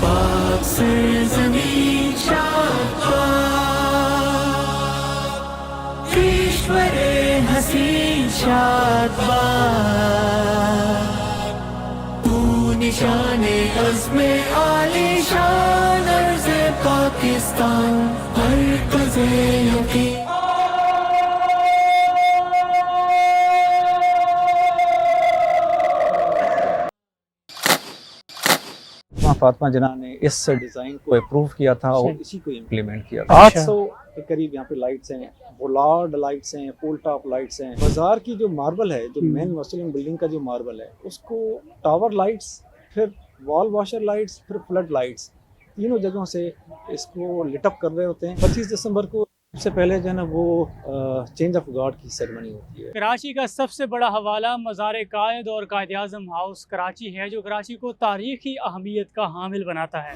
पाक सरजमीन शादबाद ईश्वरे हसीन शादबाद तू निशाने अज़्मे आलीशान अर्ज़े पाकिस्तान हर कज़े यकीन। फातिमा जिन्ना ने इस डिज़ाइन को अप्रूव किया था और इसी को इम्प्लीमेंट किया था। 800 के करीब यहाँ पे लाइट्स हैं, बोलार्ड लाइट्स हैं, पुल टॉप लाइट्स हैं। बाजार की जो मार्बल है, जो मेन मसलिन बिल्डिंग का जो मार्बल है, उसको टावर लाइट्स, फिर वॉल वॉशर लाइट्स, फिर फ्लड लाइट्स, तीनों जगहों से इसको लिटअप कर रहे होते हैं। 25 दिसंबर को सबसे पहले जो है ना वो चेंज ऑफ गार्ड की सेरेमनी होती है। कराची का सबसे बड़ा हवाला मज़ार कायद और कायद आज़म हाउस कराची है, जो कराची को तारीखी अहमियत का हामिल बनाता है।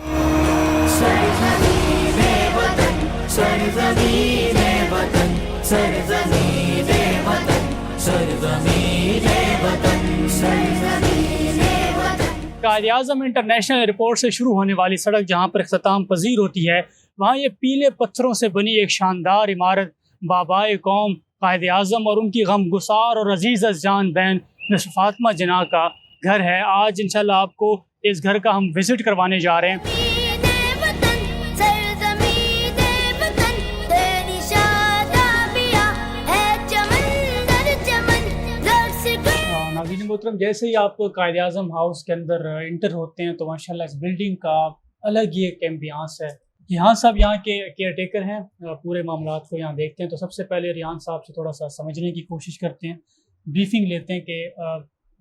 कायद आज़म इंटरनेशनल एयरपोर्ट से शुरू होने वाली सड़क जहाँ पर इख्तिताम पजीर होती है, वहाँ ये पीले पत्थरों से बनी एक शानदार इमारत बाबाए कौम कायद आज़म और उनकी गमगुसार और अजीज़ जान बहन मिस फातिमा जिन्ना का घर है। आज इंशाल्लाह आपको इस घर का हम विज़िट करवाने जा रहे हैं। नाज़रीन मोहतरम, जैसे ही आप कायद आज़म हाउस के अंदर इंटर होते हैं तो माशाल्लाह इस बिल्डिंग का अलग ही एक एम्बियंस है। रिहान साहब यहाँ के केयर टेकर हैं, पूरे मामलात को यहाँ देखते हैं। तो सबसे पहले रिहान साहब से थोड़ा सा समझने की कोशिश करते हैं, ब्रीफिंग लेते हैं कि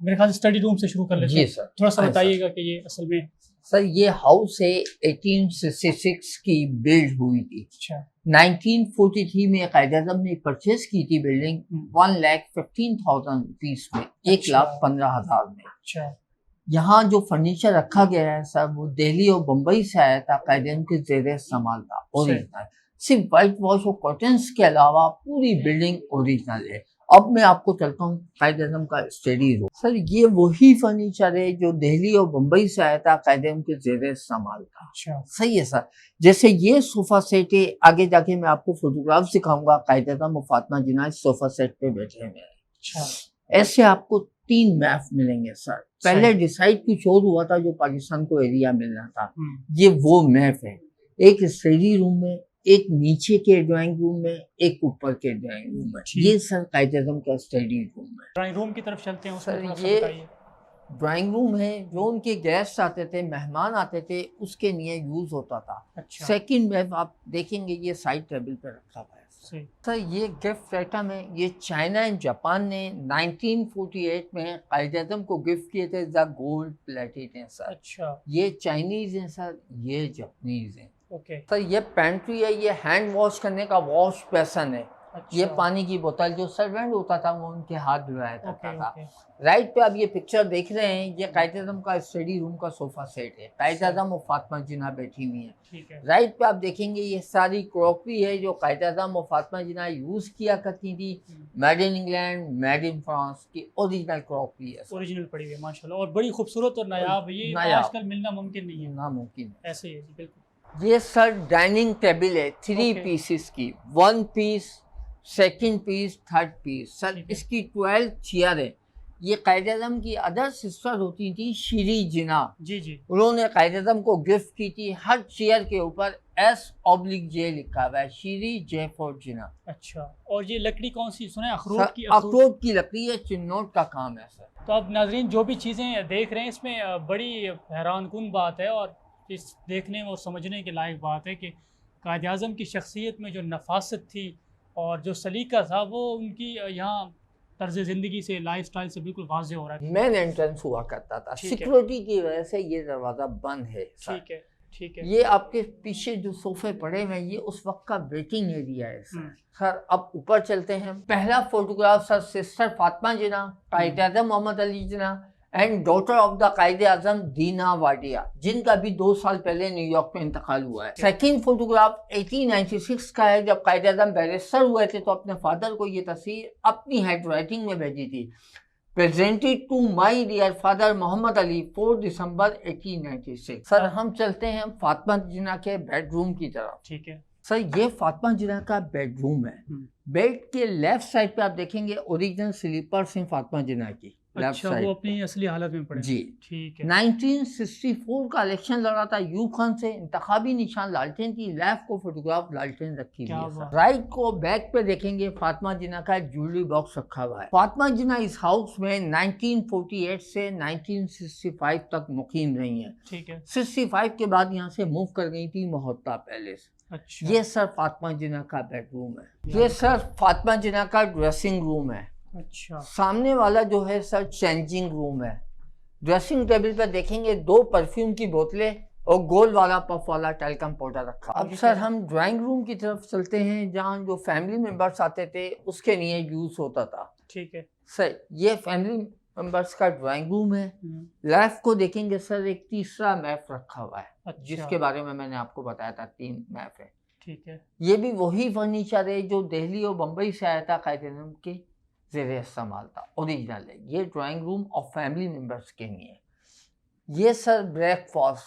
मेरे ख्याल से स्टडी रूम से शुरू कर लेते हैं। सर, थोड़ा सा बताइएगा कि ये असल में सर ये हाउस है 1866 की बिल्ड हुई थी। अच्छा 1943 में कायद आज़म ने परचेज की थी बिल्डिंग 1,15,000 रुपीस में, 1,15,000 में। अच्छा यहाँ जो फर्नीचर रखा गया है सर वो दिल्ली और बम्बई से आया था, कायद आज़म के ज़ेरे इस्तेमाल था, ओरिजिनल। सिर्फ वाइट वॉश और कर्टन्स के अलावा पूरी बिल्डिंग ओरिजिनल है। अब मैं आपको चलता हूँ कायद आज़म का स्टडी रूम। सर ये वही फर्नीचर है जो दिल्ली और बम्बई से आया था, कायद आज़म के ज़ेरे इस्तेमाल था। अच्छा सही है सर। जैसे ये सोफा सेट है, आगे जाके मैं आपको फोटोग्राफ दिखाऊंगा, कायद आज़म और फातिमा जिन्ना इस सोफा सेट पे बैठे हुए हैं। अच्छा ऐसे आपको 3 मैप मिलेंगे सर। पहले डिसाइड कुछ और हुआ था जो पाकिस्तान को एरिया मिलना था, ये वो मैप है। एक स्टडी रूम में, एक नीचे के ड्राइंग रूम में, एक ऊपर के ड्राइंग रूम में। ये सर कायद आज़म का स्टडी रूम है। ड्राइंग रूम की तरफ चलते हैं। सर ये ड्राइंग रूम है जो उनके गेस्ट आते थे, मेहमान आते थे, उसके लिए यूज होता था। अच्छा सेकंड मैप आप देखेंगे ये साइड टेबल पे रखा हुआ है। सर ये गिफ्ट आइटम है, ये चाइना एंड जापान ने 1948 में कायद आज़म को गिफ्ट किए थे, द गोल्ड प्लेटेड हैं सर। अच्छा ये चाइनीज हैं सर, ये जापानीज हैं। ओके सर ये पेंट्री है, ये हैंड वॉश करने का वॉश बेसन है। अच्छा ये पानी की बोतल जो सर्वेंट होता था वो उनके हाथ धुलाया करता था। ओके राइट पे आप ये पिक्चर देख रहे हैं, ये कायद आज़म का स्टडी रूम का सोफा सेट है। कायद आज़म और फातिमा जिन्ना बैठी हुई हैं। ठीक है। राइट पे आप देखेंगे ये सारी क्रॉकरी है जो कायद आज़म और फातिमा जिन्ना यूज किया करती थी। Made in England, made in France की ओरिजिनल क्रॉकरी है, ओरिजिनल पड़ी हुई है माशाल्लाह, और बड़ी खूबसूरत और नायाब है। ये नायाब। आजकल मिलना मुमकिन नहीं है। नामुमकिन है। ऐसे ही है जी, बिल्कुल। ये सर डाइनिंग टेबल है 3 Okay. पीसेस की, 1 piece, second piece, third piece. Sir ठीक है। इसकी 12 चेयर है। ये कायद आज़म की अदर सिस्टर होती थी शीरी जिन्ना, जी जी उन्होंने कायद आज़म को गिफ्ट की थी। हर चेयर के ऊपर S/J लिखा हुआ है, शीरी J फॉर जिन्ना। अच्छा, और ये लकड़ी कौन सी सुना है? सर अखरोट की। अखरोट की लकड़ी है, चिन्नोट का काम है सर। तो अब नाजरीन जो भी चीज़ें देख रहे हैं इसमें बड़ी हैरानकुन बात है और इस देखने और समझने के लायक बात है कि कायद आज़म की शख्सियत में जो नफासत थी और जो सलीका था वो उनकी यहाँ तर्ज ज़िंदगी से, लाइफ स्टाइल से बिल्कुल वाज़ेह हो रहा है। मेन एंट्रेंस हुआ करता था, ठीक है। सिक्योरिटी की वजह से ये दरवाज़ा बंद है सर। ठीक है ठीक है। ये आपके पीछे जो सोफे पड़े हुए हैं ये उस वक्त का वेटिंग एरिया है सर। सर अब ऊपर चलते हैं। पहला photograph sir sister Fatima Jinnah, Quaid Azam Mohammad Ali Jinnah and daughter of the Quaid Azam Dina Wadia, जिनका भी 2 साल पहले न्यूयॉर्क में इंतकाल हुआ है। सेकंड फोटोग्राफ 1896 का है, जब कायद आज़म बैरिस्टर हुए थे तो अपने फादर को ये तस्वीर अपनी हैंड राइटिंग में भेजी थी। presented to my dear father Muhammad Ali 4 December 1896. Sir हम चलते हैं फातिमा जिन्ना के बेडरूम की तरफ। ठीक है सर ये फातिमा जिन्ना का बेडरूम है। बेड के लेफ्ट साइड पे आप देखेंगे ओरिजिनल स्लीपर्स हैं फातिमा जिन्ना की लेफ्ट अच्छा साइड। वो अपनी असली हालत में पड़े जी ठीक है 1964 का इलेक्शन लड़ा था यूब खान से। इंतखाबी निशान लालटेन की, लेफ्ट को फोटोग्राफ लालटेन रखी हुई क्या है बात। सर। राइट को बैक पे देखेंगे फातिमा जिन्ना का ज्वेलरी बॉक्स रखा हुआ है। फातिमा जिन्ना इस हाउस में 1948 से 1965 तक मुकीम रही हैं। ठीक है 65 के बाद यहाँ से मूव कर गई थी मोहत्ता पैलेस। अच्छा ये सर फातिमा जिन्ना का बेडरूम है। ये सर फातिमा जिन्ना का ड्रेसिंग रूम है। अच्छा सामने वाला जो है सर चेंजिंग रूम है। ड्रेसिंग टेबल पर देखेंगे 2 परफ्यूम की बोतलें और गोल वाला पफ वाला टेल्कम पाउडर रखा। अब सर हम ड्राइंग रूम की तरफ चलते हैं जहाँ जो फैमिली मेंबर्स आते थे उसके लिए यूज होता था। ठीक है सर ये फैमिली मेंबर्स का ड्राइंग रूम है। लेफ्ट को देखेंगे सर एक तीसरा मैप रखा हुआ है अच्छा जिसके बारे में मैंने आपको बताया था 3 मैप है। ठीक है ये भी वही फर्नीचर है जो दिल्ली और बम्बई से आया था कायदे-ए-आज़म के ज़ेरे इस्तेमाल था, ओरिजिनल है। ये ड्राइंग रूम और फैमिली मेंबर्स के लिए। ये सर ब्रेकफास्ट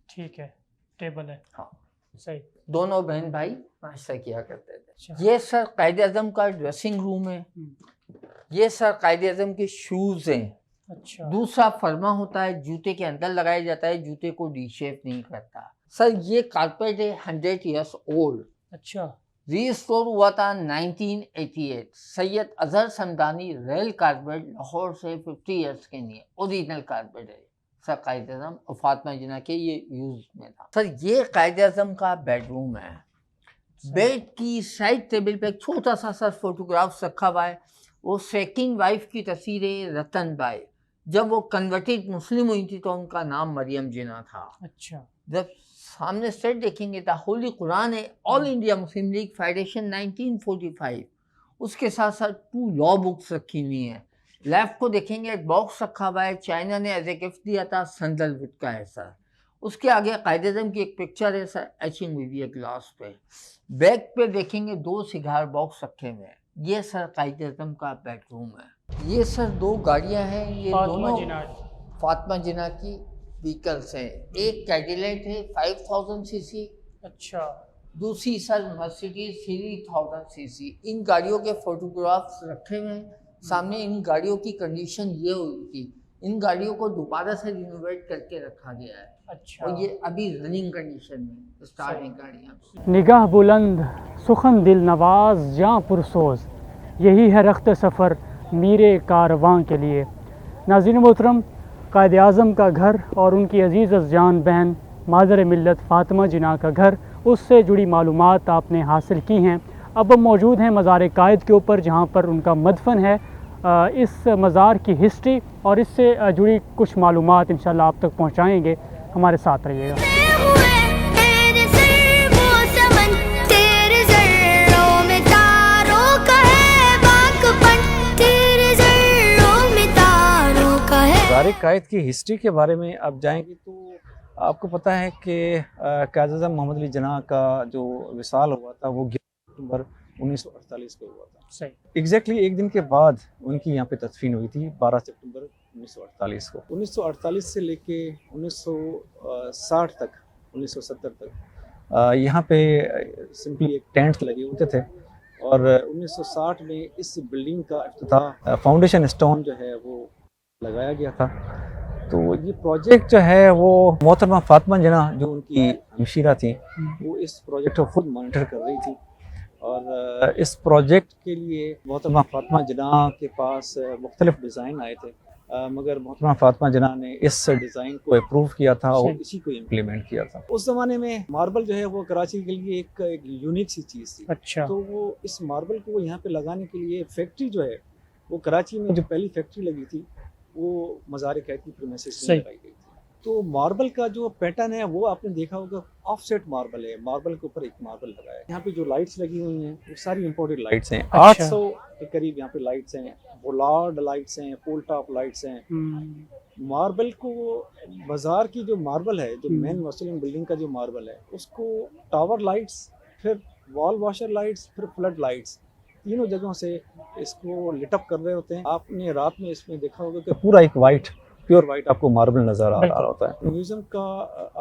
ठीक है टेबल है हाँ सही दोनों बहन भाई नाश्ता किया करते थे। अच्छा ये सर कायदे-ए-आज़म का ड्रेसिंग रूम है। ये सर कायदे-ए-आज़म के शूज़ हैं। अच्छा दूसरा फर्मा होता है जूते के अंदर लगाया जाता है, जूते को डी शेप नहीं करता। सर ये कारपेट है 100 ईयर्स ओल्ड। अच्छा रीस्टोर हुआ था 1988। सैयद अजहर समदानी रेल कारपेट लाहौर से 50 ईयर्स के लिए ओरिजिनल कारपेट है सर कायदे-ए-आज़म और फातिमा जिन्ना के ये यूज में था। सर ये कायदे-ए-आज़म का बेडरूम है। बेड की साइड टेबल पे एक छोटा सा सर फोटोग्राफ रखा हुआ है। वो सेकंड वाइफ की तस्वीर है रतन बाई। जब वो कन्वर्टेड मुस्लिम हुई थी तो उनका नाम मरियम जिन्ना था। अच्छा जब सामने सेट देखेंगे तो होली कुरान है all India Muslim league federation 1945। उसके साथ साथ 2 लॉ बुक्स रखी हुई हैं। लेफ्ट को देखेंगे एक बॉक्स रखा हुआ है, चाइना ने एज ए गिफ्ट दिया था, सैंडलवुड का है सर। उसके आगे कायदे-ए-आज़म की एक पिक्चर है सर एचिंग हुई है ग्लास पे। बैक पे देखेंगे 2 सिगार बॉक्स रखे हुए हैं। ये सर कायदे-ए-आज़म का बेडरूम है। ये सर 2 गाड़ियां हैं, ये फातिमा दोनों जिन्ना फातिमा जिन्ना की व्हीकल्स हैं। एक कैडिलेट है 5000 सीसी, अच्छा दूसरी सर मर्सिडीज 3000 सीसी। इन गाड़ियों के फोटोग्राफ्स रखे हुए हैं सामने। इन गाड़ियों की कंडीशन ये हुई थी, इन गाड़ियों को दोबारा से रिनोवेट करके रखा गया है अच्छा और ये अभी रनिंग कंडीशन में स्टार्टिंग गाड़ियाँ। निगाह बुलंद सुखन दिल नवाज जाँ पुरसोज, यही है रख्त सफ़र मीरे कारवां के लिए। नाज़रीन मोहतरम, कायद-ए-आज़म का घर और उनकी अज़ीज़ जान बहन मादर मिल्लत फातिमा जिन्ना का घर, उससे जुड़ी मालूमात आपने हासिल की हैं। अब हम मौजूद हैं मज़ार कायद के ऊपर जहाँ पर उनका मदफन है। इस मज़ार की हिस्ट्री और इससे जुड़ी कुछ मालूमात इंशाल्लाह आप तक पहुँचाएँगे। हमारे साथ रहिएगा। मज़ार कायद की हिस्ट्री के बारे में आप जाएंगे तो आपको पता है कि कायद-ए-आज़म मोहम्मद अली जिन्ना का जो विसाल हुआ था वो 11 अक्टूबर 1948 को हुआ था। सही एग्जैक्टली एक दिन के बाद उनकी यहाँ पे तदफीन हुई थी 12 सितंबर 1948 को। 1948 से लेके 1960 तक 1970 तक यहाँ पे सिंपली एक टेंट लगे होते थे और 1960 में इस बिल्डिंग का इफ्तिताह फाउंडेशन स्टोन जो है वो लगाया गया था। तो ये प्रोजेक्ट जो है वो मोहतरमा फातिमा जिन्ना जो उनकी हमशीरा थी वो इस प्रोजेक्ट को खुद मॉनिटर कर रही थी और इस प्रोजेक्ट के लिए मोहतरमा फातिमा जिन्ना के पास मुख्तलिफ डिज़ाइन आए थे मगर मोहतरमा फातिमा जिन्ना ने इस डिज़ाइन को अप्रूव किया था और इसी को इम्प्लीमेंट किया था। उस ज़माने में मार्बल जो है वो कराची के लिए एक यूनिक सी चीज़ थी। अच्छा तो वो इस मार्बल को यहाँ पे लगाने के लिए फैक्ट्री जो है वो कराची में जो पहली फैक्ट्री लगी थी वो मज़ार कायद की प्रीमिसेस में लगाई गई थी। तो मार्बल का जो पैटर्न है वो आपने देखा होगा ऑफसेट मार्बल है, मार्बल के ऊपर एक मार्बल लगाया है। यहाँ पे जो लाइट्स लगी हुई हैं वो सारी इंपोर्टेड लाइट्स हैं। 800 के करीब यहाँ पे लाइट्स हैं, बोलार्ड लाइट्स हैं, पोल टॉप लाइट्स हैं। मार्बल को बाजार की जो मार्बल है, जो मेन मसलिन बिल्डिंग का जो मार्बल है, उसको टावर लाइट्स, फिर वॉल वॉशर लाइट्स, फिर फ्लड लाइट्स, तीनों जगहों से इसको लिटअप कर रहे होते हैं। आपने रात में इसमें देखा होगा कि पूरा एक वाइट, प्योर वाइट आपको मार्बल नज़र आ रहा होता है। म्यूज़ियम का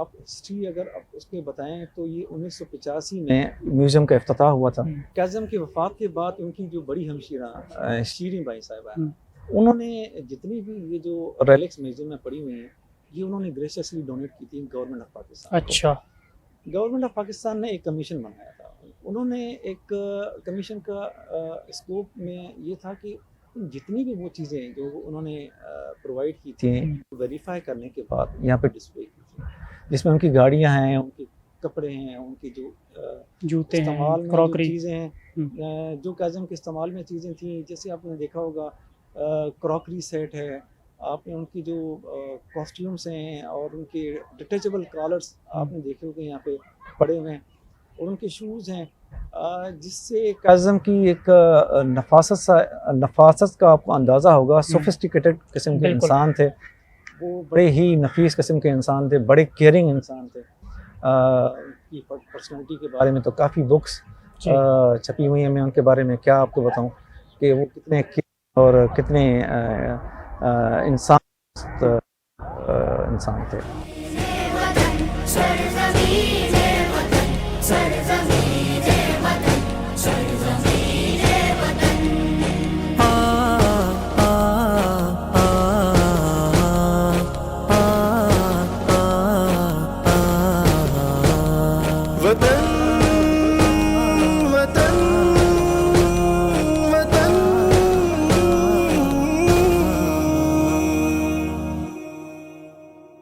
आप हिस्ट्री अगर आप उसके बताएं तो ये 1985 में म्यूज़ियम का इफ्तिताह हुआ था। काज़म की वफ़ात के बाद उनकी जो बड़ी हमशीरा शीरीं बाई साहिबा, उन्होंने जितनी भी ये जो रेलिक्स म्यूज़ियम में पड़ी हुई हैं, ये उन्होंने ग्रेशियसली डोनेट की थी गवर्नमेंट ऑफ पाकिस्तान। अच्छा, गवर्नमेंट ऑफ पाकिस्तान ने एक कमीशन बनाया था। उन्होंने एक कमीशन का स्कोप में ये था कि जितनी भी वो चीज़ें जो उन्होंने प्रोवाइड की थी वेरीफाई करने के बाद यहाँ पे डिस्प्ले की थी, जिसमें उनकी गाड़ियाँ हैं, उनके कपड़े हैं, उनकी जो जूते इस्तेमाल हैं, में क्रॉकरी, जो चीज़ें हैं, जो काज़म के इस्तेमाल में चीज़ें थी, जैसे आपने देखा होगा क्रॉकरी सेट है, आपने उनकी जो कॉस्ट्यूम्स हैं और उनके डिटेचेबल कॉलर्स आपने देखे होंगे यहाँ पे पड़े हुए हैं, और उनके शूज़ हैं, जिससे काज़म की एक नफासत का आपको अंदाज़ा होगा। सोफिस्टिकेटेड किस्म के इंसान थे वो, बड़े ही नफीस किस्म के इंसान थे, बड़े केयरिंग इंसान थे। उनकी पर्सनैलिटी के बारे में तो काफ़ी बुक्स छपी हुई हैं। मैं उनके बारे में क्या आपको बताऊं कि वो कितने और कितने इंसान थे। वतन